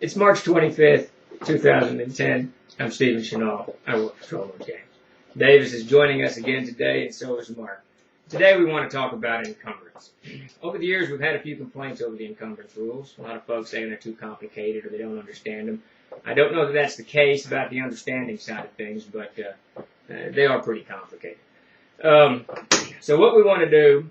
It's March 25th, 2010. I'm Stephen Chenal. I work for Solo Games. Davis is joining us again today, and so is Mark. Today we want to talk about encumbrance. Over the years, we've had a few complaints over the encumbrance rules. A lot of folks saying they're too complicated or they don't understand them. I don't know that that's the case about the understanding side of things, but they are pretty complicated. So what we want to do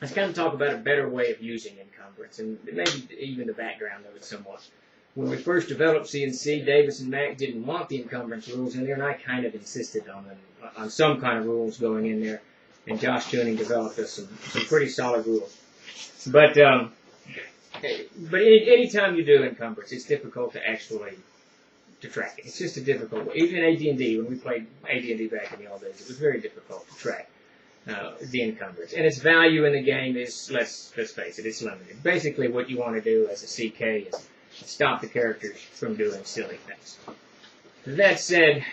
is kind of talk about a better way of using encumbrance, and maybe even the background of it somewhat. When we first developed CNC, Davis and Mac didn't want the encumbrance rules in there, and I kind of insisted on them, on some kind of rules going in there. And Josh Tuning developed us some pretty solid rules. But anytime you do encumbrance, it's difficult to actually track it. It's just a difficult. Even AD&D, when we played AD&D back in the old days, it was very difficult to track the encumbrance. And its value in the game is, let's face it, it's limited. Basically, what you want to do as a CK is stop the characters from doing silly things. That said,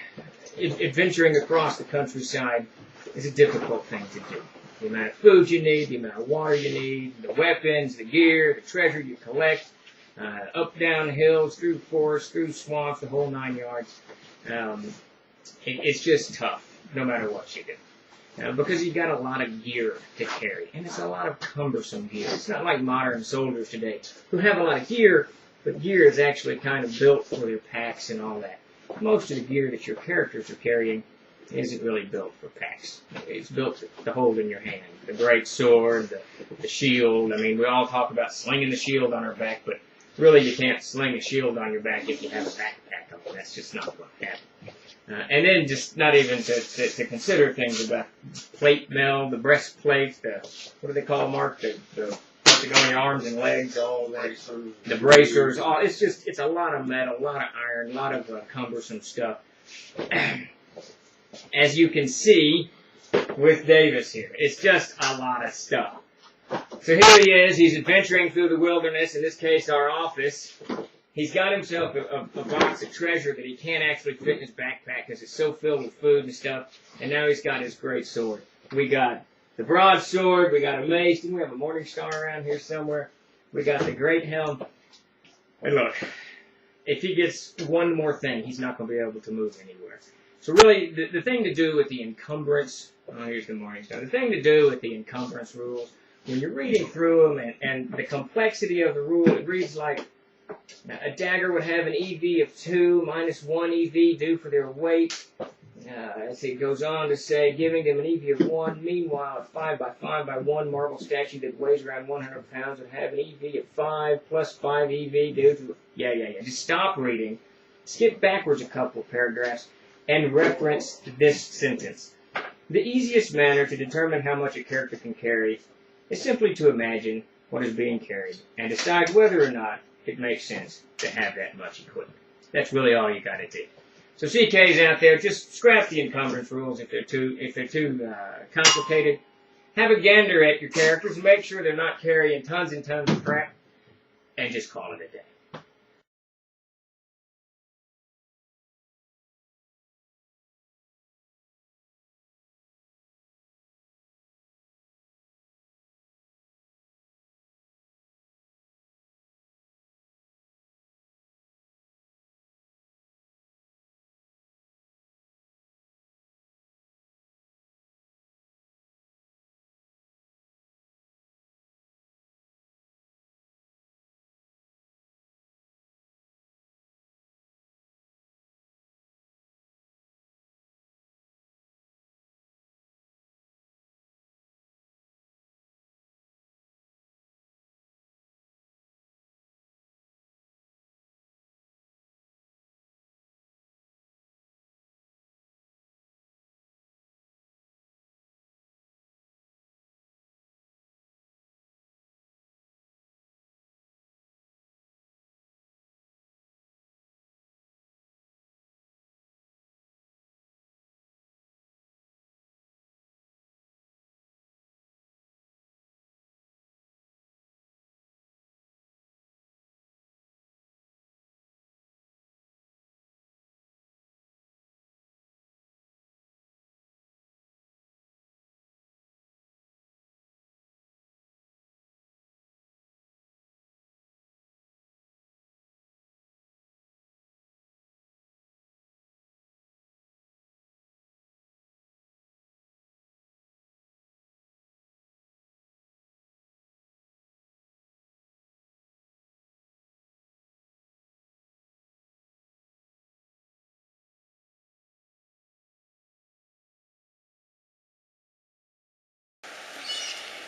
adventuring across the countryside is a difficult thing to do. The amount of food you need, the amount of water you need, the weapons, the gear, the treasure you collect, up, down hills, through forests, through swamps, the whole 9 yards. It's just tough, no matter what you do. Because you've got a lot of gear to carry, and it's a lot of cumbersome gear. It's not like modern soldiers today who have a lot of gear, but gear is actually kind of built for their packs and all that. Most of the gear that your characters are carrying isn't really built for packs. It's built to hold in your hand. The great sword, the shield. I mean, we all talk about slinging the shield on our back, but really you can't sling a shield on your back if you have a backpack on. That's just not what happens. And then just not even to consider things about plate mail, the breastplate, what do they call, Mark? The to go on your arms and legs, all that. The bracers. It's a lot of metal, a lot of iron, a lot of cumbersome stuff. As you can see with Davis here, it's just a lot of stuff. So here he is. He's adventuring through the wilderness, in this case our office. He's got himself a box of treasure that he can't actually fit in his backpack because it's so filled with food and stuff. And now he's got his great sword. We got the broadsword. We got a mace. Didn't we have a morning star around here somewhere? We got the great helm. And look, if he gets one more thing, he's not going to be able to move anywhere. So really, the thing to do with the encumbrance, here's the morning star. The thing to do with the encumbrance rules, when you're reading through them and the complexity of the rule, it reads like a dagger would have an EV of 2 minus 1 EV due for their weight. As it goes on to say, giving them an EV of 1. Meanwhile, a 5 by 5 by 1 marble statue that weighs around 100 pounds would have an EV of 5 plus 5 EV due to... Yeah. Just stop reading. Skip backwards a couple of paragraphs and reference this sentence. The easiest manner to determine how much a character can carry is simply to imagine what is being carried and decide whether or not it makes sense to have that much equipment. That's really all you got to do. So CKs out there, just scrap the encumbrance rules if they're too complicated. Have a gander at your characters and make sure they're not carrying tons and tons of crap, and just call it a day.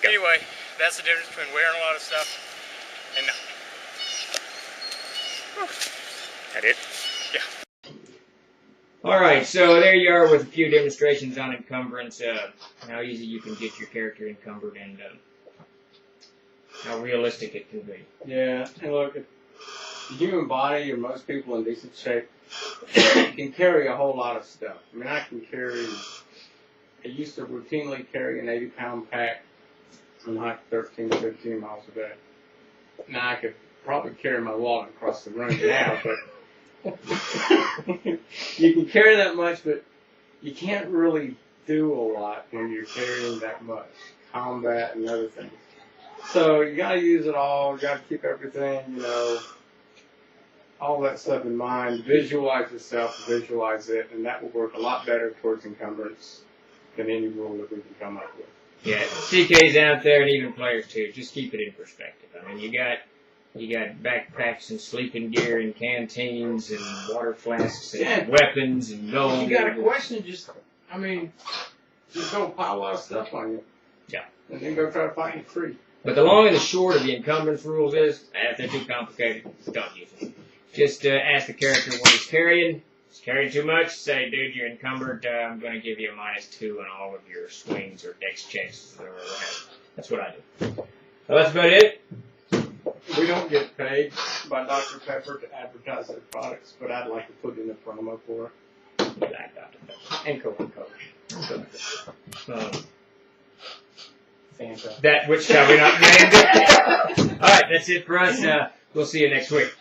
Anyway, that's the difference between wearing a lot of stuff and not. That it? Yeah. Alright, so there you are with a few demonstrations on encumbrance, how easy you can get your character encumbered and how realistic it can be. Yeah, and look, the human body, or most people in decent shape, can carry a whole lot of stuff. I mean, I used to routinely carry an 80-pound pack and hike 13 to 15 miles a day. Now I could probably carry my wallet across the room now, but you can carry that much, but you can't really do a lot when you're carrying that much. Combat and other things. So you gotta use it all, you gotta keep everything, all that stuff in mind. Visualize yourself, visualize it, and that will work a lot better towards encumbrance than any rule that we can come up with. Yeah, CK's out there and even players too. Just keep it in perspective. I mean, you got backpacks and sleeping gear and canteens and water flasks and weapons and gold. If you got a question, just go pile a lot of stuff on you. Yeah. And then go try to find it free. But the long and the short of the encumbrance rules is, if they're too complicated, don't use them. Just ask the character what he's carrying. He's carrying too much, say, dude, you're encumbered, I'm going to give you a -2 on all of your swings or dex checks or whatever. That's what I do. Well, that's about it. We don't get paid by Dr. Pepper to advertise their products, but I'd like to put in a promo for it. Black Dr. Pepper. And Coca-Cola. Fanta. That which shall we not name. All right, that's it for us. We'll see you next week.